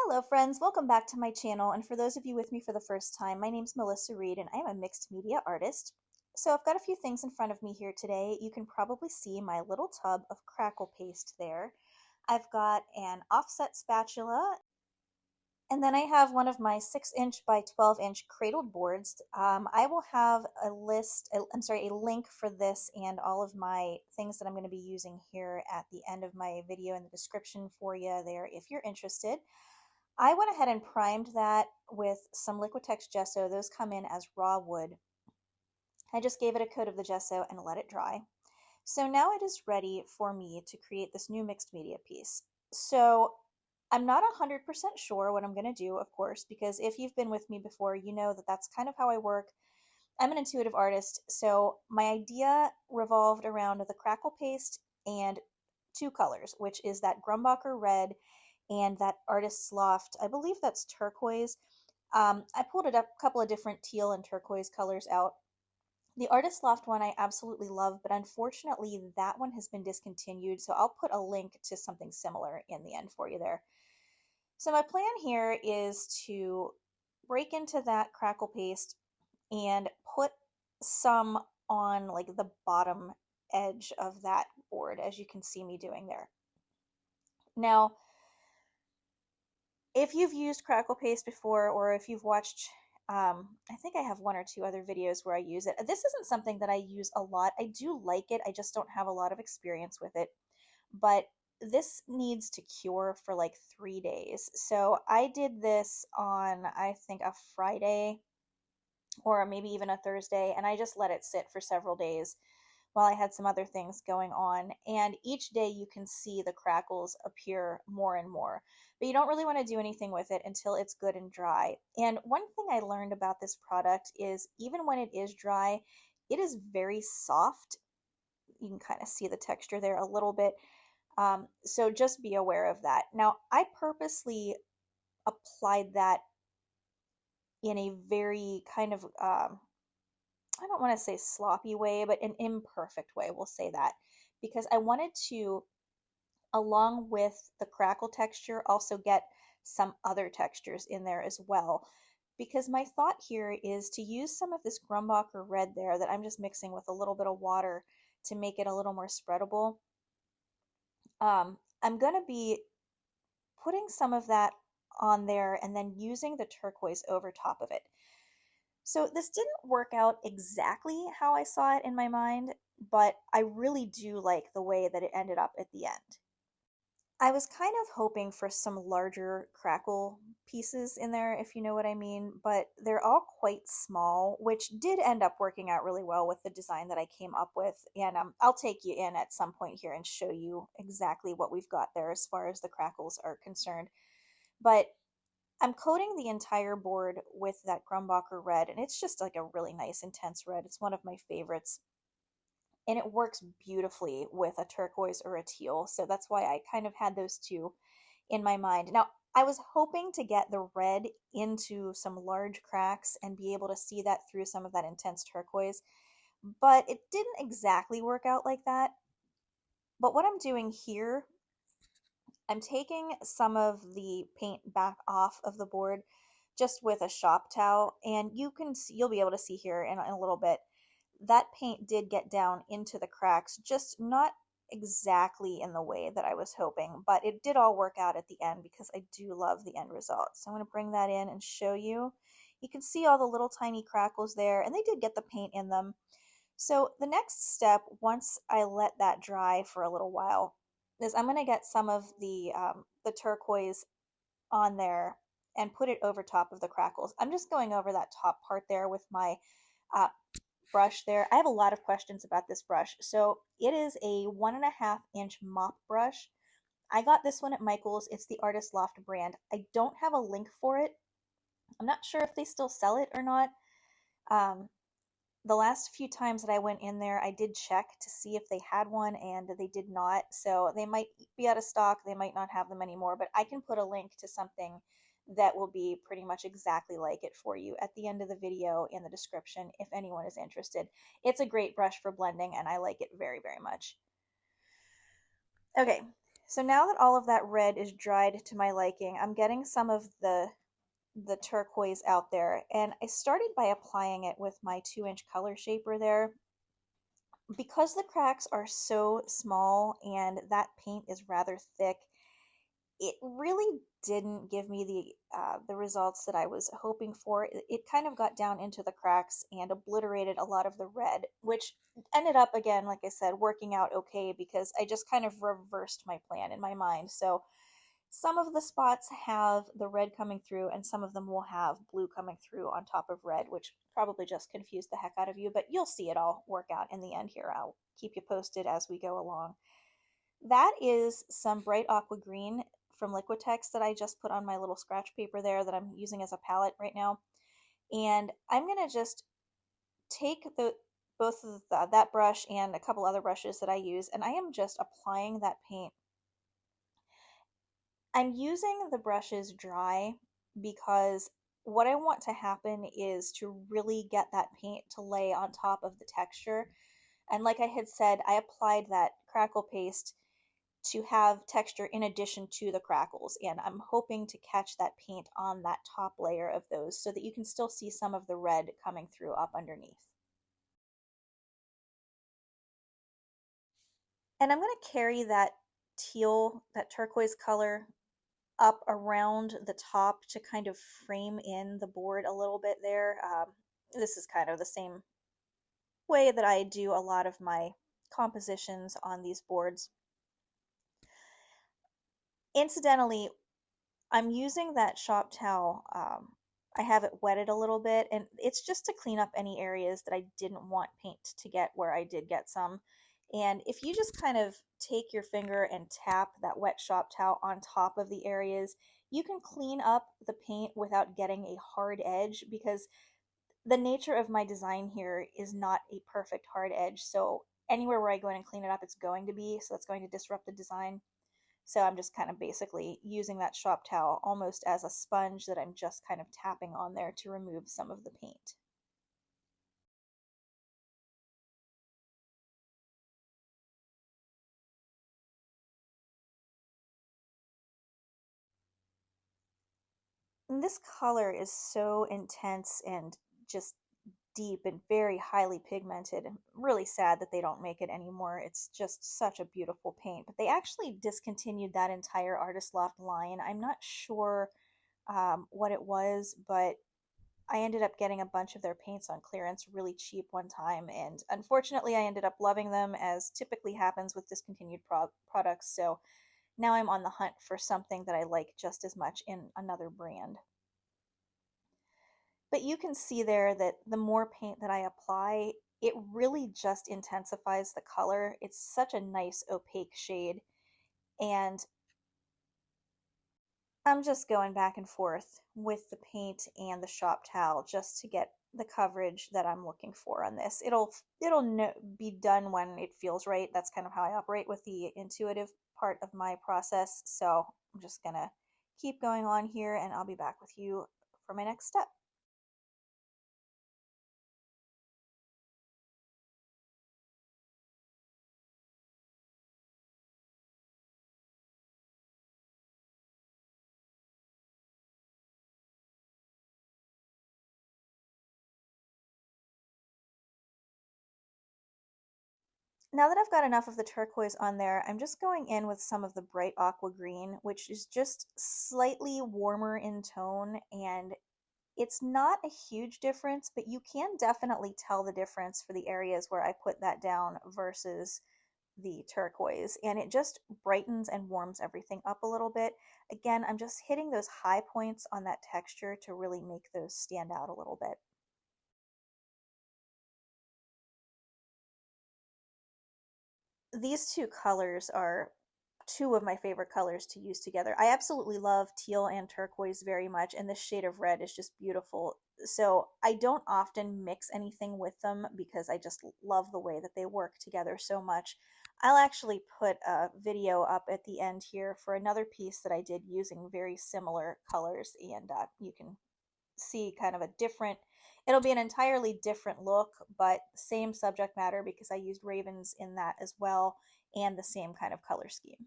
Hello friends, welcome back to my channel, and for those of you with me for the first time, my name's Melissa Reed and I am a mixed media artist. So I've got a few things in front of me here today. You can probably see my little tub of crackle paste there. I've got an offset spatula, and then I have one of my 6-inch by 12-inch cradled boards. I will have a link for this and all of my things that I'm going to be using here at the end of my video in the description for you there if you're interested. I went ahead and primed that with some Liquitex Gesso. Those come in as raw wood. I just gave it a coat of the gesso and let it dry. So now it is ready for me to create this new mixed media piece. So I'm not 100% sure what I'm going to do, of course, because if you've been with me before, you know that that's kind of how I work. I'm an intuitive artist, so my idea revolved around the crackle paste and two colors, which is that Grumbacher red and that Artist's Loft, I believe that's turquoise. I pulled a couple of different teal and turquoise colors out. The Artist's Loft one I absolutely love, but unfortunately that one has been discontinued, so I'll put a link to something similar in the end for you there. So my plan here is to break into that crackle paste and put some on like the bottom edge of that board, as you can see me doing there. Now, if you've used crackle paste before, or if you've watched, I think I have one or two other videos where I use it. This isn't something that I use a lot. I do like it. I just don't have a lot of experience with it. But this needs to cure for like 3 days. So I did this on, I think, a Friday or maybe even a Thursday, and I just let it sit for several days while I had some other things going on. And each day you can see the crackles appear more and more. But you don't really want to do anything with it until it's good and dry. And one thing I learned about this product is even when it is dry, it is very soft. You can kind of see the texture there a little bit. So just be aware of that. Now, I purposely applied that in a very kind of I don't want to say sloppy way, but an imperfect way, we'll say that, because I wanted to, along with the crackle texture, also get some other textures in there as well. Because my thought here is to use some of this Grumbacher red there that I'm just mixing with a little bit of water to make it a little more spreadable. I'm going to be putting some of that on there and then using the turquoise over top of it. So this didn't work out exactly how I saw it in my mind, but I really do like the way that it ended up at the end. I was kind of hoping for some larger crackle pieces in there, if you know what I mean, but they're all quite small, which did end up working out really well with the design that I came up with. And I'll take you in at some point here and show you exactly what we've got there as far as the crackles are concerned. But I'm coating the entire board with that Grumbacher red, and it's just like a really nice intense red. It's one of my favorites, and it works beautifully with a turquoise or a teal, so that's why I kind of had those two in my mind. Now, I was hoping to get the red into some large cracks and be able to see that through some of that intense turquoise, but it didn't exactly work out like that. But what I'm doing here, I'm taking some of the paint back off of the board just with a shop towel, and you'll be able to see here in a little bit that paint did get down into the cracks, just not exactly in the way that I was hoping, but it did all work out at the end because I do love the end result. So I'm going to bring that in and show you. You can see all the little tiny crackles there, and they did get the paint in them. So the next step, once I let that dry for a little while, is I'm going to get some of the turquoise on there and put it over top of the crackles. I'm just going over that top part there with my brush there. I have a lot of questions about this brush. So it is a 1.5-inch mop brush. I got this one at Michael's. It's the Artist's Loft brand. I don't have a link for it. I'm not sure if they still sell it or not. The last few times that I went in there, I did check to see if they had one, and they did not. So they might be out of stock. They might not have them anymore, but I can put a link to something that will be pretty much exactly like it for you at the end of the video in the description if anyone is interested. It's a great brush for blending, and I like it very, very much. Okay, So now that all of that red is dried to my liking, I'm getting some of the turquoise out there, and I started by applying it with my 2-inch color shaper there. Because the cracks are so small and that paint is rather thick, it really didn't give me the results that I was hoping for. It kind of got down into the cracks and obliterated a lot of the red, which ended up, again, like I said, working out okay because I just kind of reversed my plan in my mind. So some of the spots have the red coming through, and some of them will have blue coming through on top of red, which probably just confused the heck out of you, but you'll see it all work out in the end here. I'll keep you posted as we go along. That is some bright aqua green from Liquitex that I just put on my little scratch paper there that I'm using as a palette right now. And I'm going to just take both of that brush and a couple other brushes that I use, and I am just applying that paint. I'm using the brushes dry because what I want to happen is to really get that paint to lay on top of the texture. And like I had said, I applied that crackle paste to have texture in addition to the crackles, and I'm hoping to catch that paint on that top layer of those so that you can still see some of the red coming through up underneath. And I'm going to carry that teal, that turquoise color up around the top to kind of frame in the board a little bit there. This is kind of the same way that I do a lot of my compositions on these boards. Incidentally, I'm using that shop towel. I have it wetted a little bit, and it's just to clean up any areas that I didn't want paint to get where I did get some. And if you just kind of take your finger and tap that wet shop towel on top of the areas, you can clean up the paint without getting a hard edge, because the nature of my design here is not a perfect hard edge. So anywhere where I go in and clean it up, it's going to be, so that's going to disrupt the design. So I'm just kind of basically using that shop towel almost as a sponge that I'm just kind of tapping on there to remove some of the paint. And this color is so intense and just deep and very highly pigmented. I'm really sad that they don't make it anymore. It's just such a beautiful paint. But they actually discontinued that entire Artist Loft line. I'm not sure what it was, but I ended up getting a bunch of their paints on clearance really cheap one time, and unfortunately, I ended up loving them, as typically happens with discontinued products. So now I'm on the hunt for something that I like just as much in another brand. But you can see there that the more paint that I apply, it really just intensifies the color. It's such a nice opaque shade, and I'm just going back and forth with the paint and the shop towel just to get the coverage that I'm looking for on this. It'll be done when it feels right. That's kind of how I operate with the intuitive part of my process. So I'm just gonna keep going on here, and I'll be back with you for my next step. Now that I've got enough of the turquoise on there, I'm just going in with some of the bright aqua green, which is just slightly warmer in tone, and it's not a huge difference, but you can definitely tell the difference for the areas where I put that down versus the turquoise, and it just brightens and warms everything up a little bit. Again, I'm just hitting those high points on that texture to really make those stand out a little bit. These two colors are two of my favorite colors to use together. I absolutely love teal and turquoise very much, and this shade of red is just beautiful. So I don't often mix anything with them because I just love the way that they work together so much. I'll actually put a video up at the end here for another piece that I did using very similar colors, and you can see kind of a different, it'll be an entirely different look, but same subject matter because I used ravens in that as well, and the same kind of color scheme.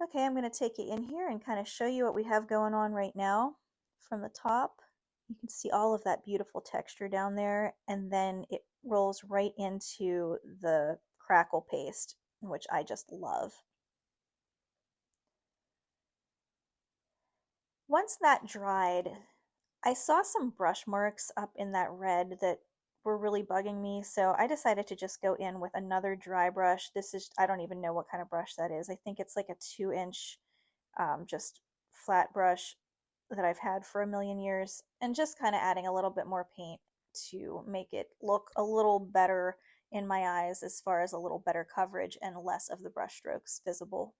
Okay, I'm going to take you in here and kind of show you what we have going on right now. From the top, you can see all of that beautiful texture down there, and then it rolls right into the crackle paste, which I just love. Once that dried, I saw some brush marks up in that red that were really bugging me, so I decided to just go in with another dry brush. This is, I don't even know what kind of brush that is. I think it's like a 2-inch just flat brush that I've had for a million years, and just kind of adding a little bit more paint to make it look a little better in my eyes as far as a little better coverage and less of the brush strokes visible.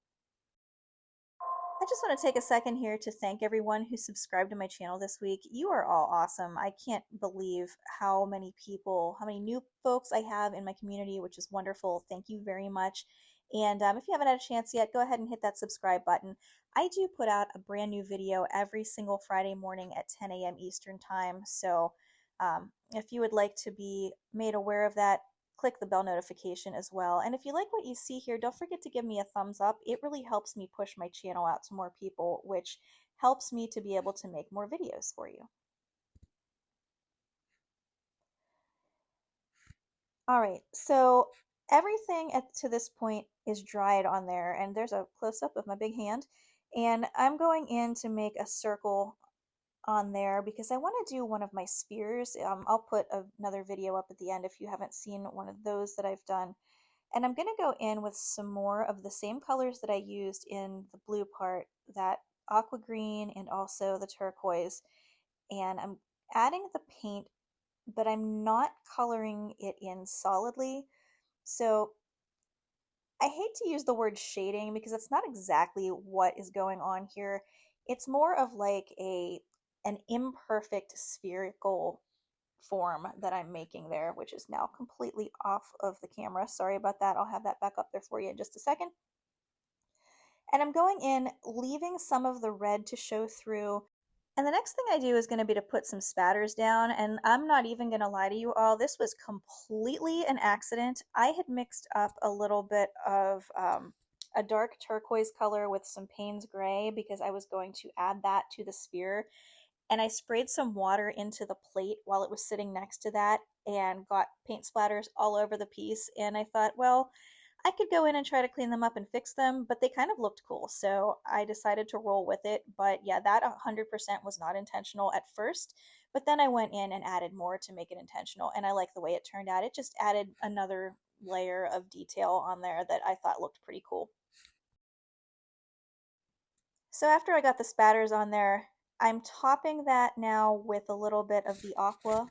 I just want to take a second here to thank everyone who subscribed to my channel this week. You are all awesome. I can't believe how many people, how many new folks I have in my community, which is wonderful. Thank you very much. And if you haven't had a chance yet, go ahead and hit that subscribe button. I do put out a brand new video every single Friday morning at 10 a.m. Eastern Time. So if you would like to be made aware of that, click the bell notification as well. And if you like what you see here, don't forget to give me a thumbs up. It really helps me push my channel out to more people, which helps me to be able to make more videos for you. All right, so everything to this point is dried on there, and there's a close-up of my big hand. And I'm going in to make a circle on there because I want to do one of my spheres. I'll put another video up at the end if you haven't seen one of those that I've done. And I'm going to go in with some more of the same colors that I used in the blue part, that aqua green and also the turquoise. And I'm adding the paint, but I'm not coloring it in solidly. So I hate to use the word shading because that's not exactly what is going on here. It's more of like an imperfect spherical form that I'm making there, which is now completely off of the camera. Sorry about that. I'll have that back up there for you in just a second. And I'm going in, leaving some of the red to show through. And the next thing I do is going to be to put some spatters down. And I'm not even going to lie to you all, this was completely an accident. I had mixed up a little bit of a dark turquoise color with some Payne's gray because I was going to add that to the sphere, and I sprayed some water into the plate while it was sitting next to that and got paint splatters all over the piece. And I thought, well, I could go in and try to clean them up and fix them, but they kind of looked cool. So I decided to roll with it. But yeah, that 100% was not intentional at first. But then I went in and added more to make it intentional. And I like the way it turned out. It just added another layer of detail on there that I thought looked pretty cool. So after I got the spatters on there, I'm topping that now with a little bit of the aqua.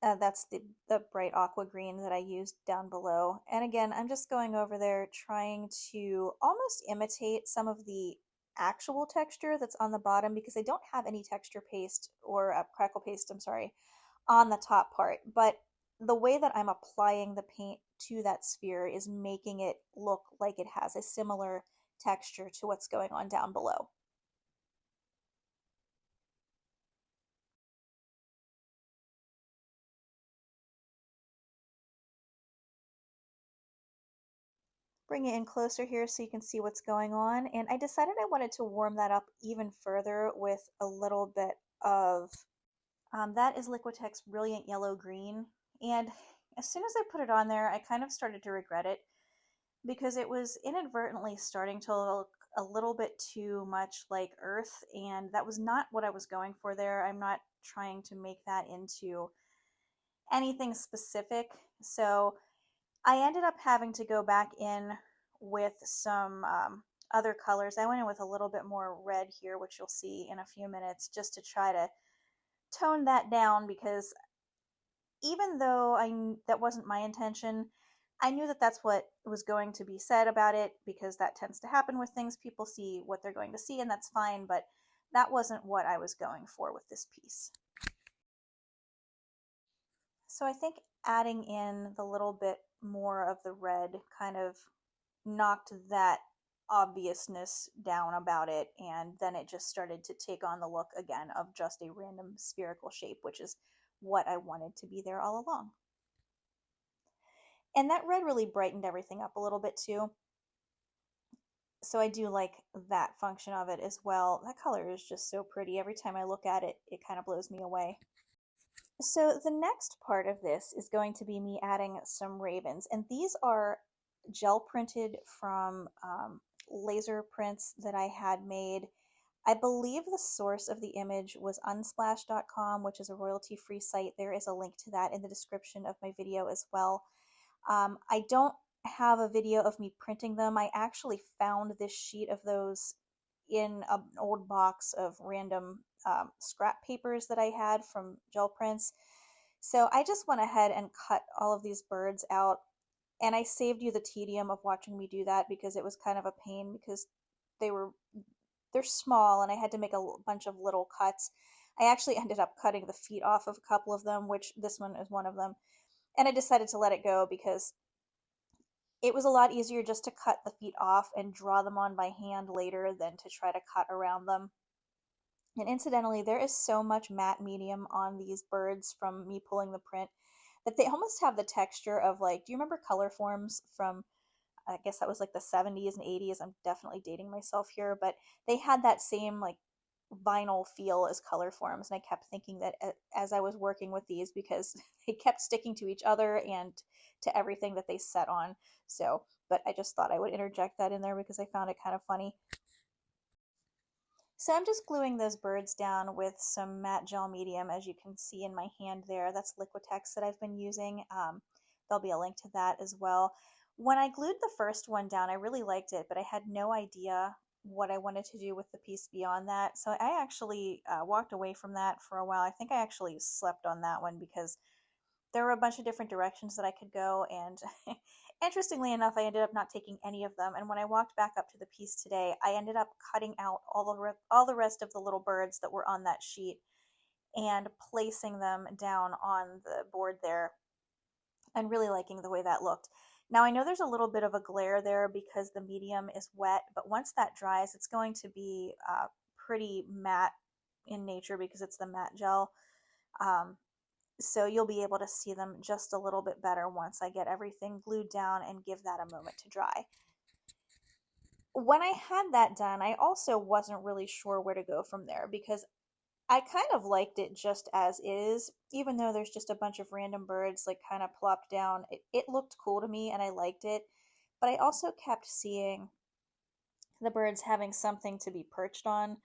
That's the bright aqua green that I used down below. And again, I'm just going over there trying to almost imitate some of the actual texture that's on the bottom because I don't have any texture paste or crackle paste, I'm sorry, on the top part. But the way that I'm applying the paint to that sphere is making it look like it has a similar texture to what's going on down below. Bring it in closer here so you can see what's going on. And I decided I wanted to warm that up even further with a little bit of, that is Liquitex Brilliant Yellow Green. And as soon as I put it on there, I kind of started to regret it because it was inadvertently starting to look a little bit too much like earth, and that was not what I was going for there. I'm not trying to make that into anything specific. So I ended up having to go back in with some other colors. I went in with a little bit more red here, which you'll see in a few minutes, just to try to tone that down because even though that wasn't my intention, I knew that that's what was going to be said about it because that tends to happen with things. People see what they're going to see, and that's fine, but that wasn't what I was going for with this piece. So I think adding in the little bit more of the red kind of knocked that obviousness down about it, and then it just started to take on the look again of just a random spherical shape, which is what I wanted to be there all along. And that red really brightened everything up a little bit too. So I do like that function of it as well. That color is just so pretty. Every time I look at it, it kind of blows me away. So the next part of this is going to be me adding some ravens, and these are gel printed from laser prints that I had made. I believe the source of the image was unsplash.com, which is a royalty free site. There is a link to that in the description of my video as well. I don't have a video of me printing them. I actually found this sheet of those in an old box of random scrap papers that I had from gel prints. So I just went ahead and cut all of these birds out, and I saved you the tedium of watching me do that because it was kind of a pain because they were they're small and I had to make a bunch of little cuts. I actually ended up cutting the feet off of a couple of them, which this one is one of them. And I decided to let it go because it was a lot easier just to cut the feet off and draw them on by hand later than to try to cut around them. And incidentally, there is so much matte medium on these birds from me pulling the print that they almost have the texture of, like, do you remember color forms from, I guess that was like the 70s and 80s? I'm definitely dating myself here, but they had that same like vinyl feel as color forms. And I kept thinking that as I was working with these because they kept sticking to each other and to everything that they set on. So, but I just thought I would interject that in there because I found it kind of funny. So I'm just gluing those birds down with some matte gel medium, as you can see in my hand there. That's Liquitex that I've been using. There'll be a link to that as well. When I glued the first one down, I really liked it, but I had no idea what I wanted to do with the piece beyond that. So I actually walked away from that for a while. I think I actually slept on that one because there were a bunch of different directions that I could go, and interestingly enough, I ended up not taking any of them. And when I walked back up to the piece today, I ended up cutting out all the rest of the little birds that were on that sheet and placing them down on the board there, and really liking the way that looked. Now I know there's a little bit of a glare there because the medium is wet, but once that dries, it's going to be pretty matte in nature because it's the matte gel. Um, so you'll be able to see them just a little bit better once I get everything glued down and give that a moment to dry. When I had that done, I also wasn't really sure where to go from there because I kind of liked it just as is, even though there's just a bunch of random birds like kind of plopped down. It looked cool to me and I liked it, but I also kept seeing the birds having something to be perched on.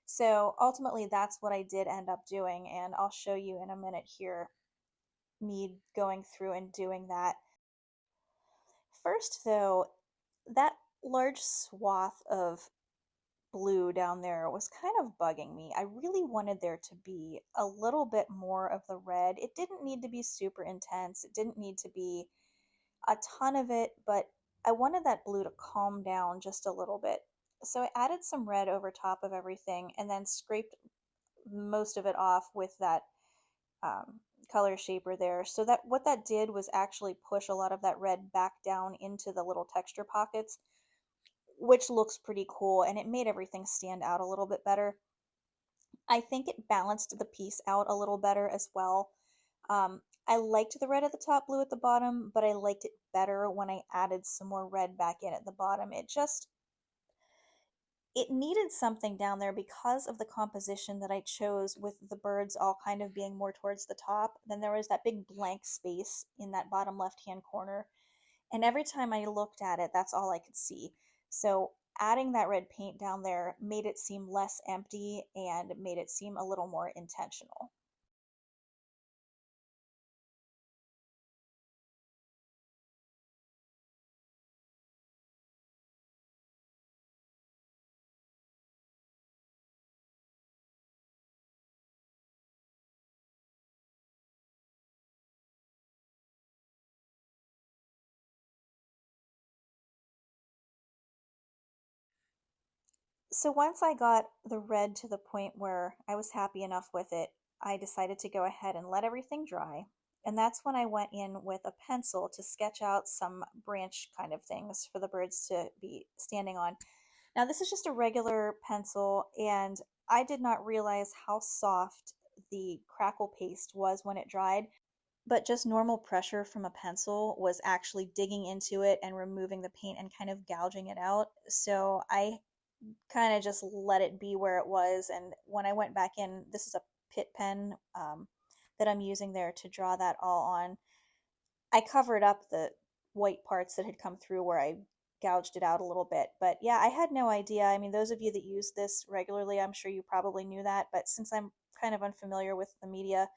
So ultimately, that's what I did end up doing, and I'll show you in a minute here me going through and doing that. First, though, that large swath of blue down there was kind of bugging me. I really wanted there to be a little bit more of the red. It didn't need to be super intense, it didn't need to be a ton of it, but I wanted that blue to calm down just a little bit. So I added some red over top of everything and then scraped most of it off with that color shaper there. So that what that did was actually push a lot of that red back down into the little texture pockets, which looks pretty cool, and it made everything stand out a little bit better. I think it balanced the piece out a little better as well. I liked the red at the top, blue at the bottom, but I liked it better when I added some more red back in at the bottom. It needed something down there because of the composition that I chose, with the birds all kind of being more towards the top. Then there was that big blank space in that bottom left hand corner. And every time I looked at it, that's all I could see. So adding that red paint down there made it seem less empty and made it seem a little more intentional. So once I got the red to the point where I was happy enough with it, I decided to go ahead and let everything dry. And that's when I went in with a pencil to sketch out some branch kind of things for the birds to be standing on. Now, this is just a regular pencil, and I did not realize how soft the crackle paste was when it dried. but just normal pressure from a pencil was actually digging into it and removing the paint and kind of gouging it out. So I kind of just let it be where it was. And when I went back in, this is a Pitt pen that I'm using there to draw that all on. I covered up the white parts that had come through where I gouged it out a little bit. But yeah, I had no idea. I mean, those of you that use this regularly, I'm sure you probably knew that. But since I'm kind of unfamiliar with the media,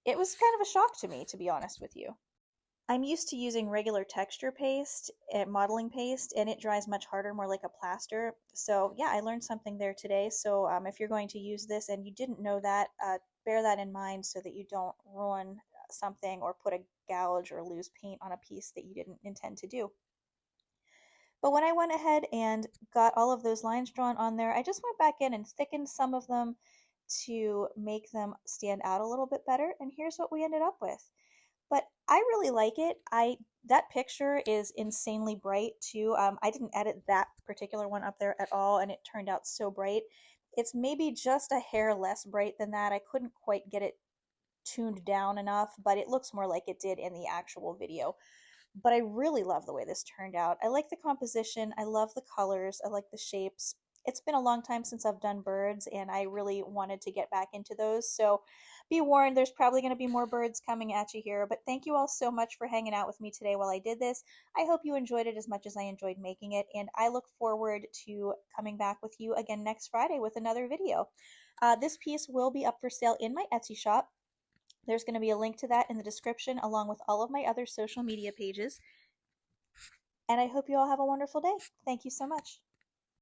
it was kind of a shock to me, to be honest with you. I'm used to using regular texture paste, modeling paste, and it dries much harder, more like a plaster. So yeah, I learned something there today. So if you're going to use this and you didn't know that, bear that in mind so that you don't ruin something or put a gouge or lose paint on a piece that you didn't intend to do. But when I went ahead and got all of those lines drawn on there, I just went back in and thickened some of them to make them stand out a little bit better. And here's what we ended up with. But I really like it. That picture is insanely bright too. I didn't edit that particular one up there at all, and it turned out so bright. It's maybe just a hair less bright than that. I couldn't quite get it tuned down enough, but it looks more like it did in the actual video. But I really love the way this turned out. I like the composition. I love the colors. I like the shapes. It's been a long time since I've done birds, and I really wanted to get back into those. So be warned, there's probably going to be more birds coming at you here. But thank you all so much for hanging out with me today while I did this. I hope you enjoyed it as much as I enjoyed making it, and I look forward to coming back with you again next Friday with another video. This piece will be up for sale in my Etsy shop. There's going to be a link to that in the description along with all of my other social media pages. And I hope you all have a wonderful day. Thank you so much.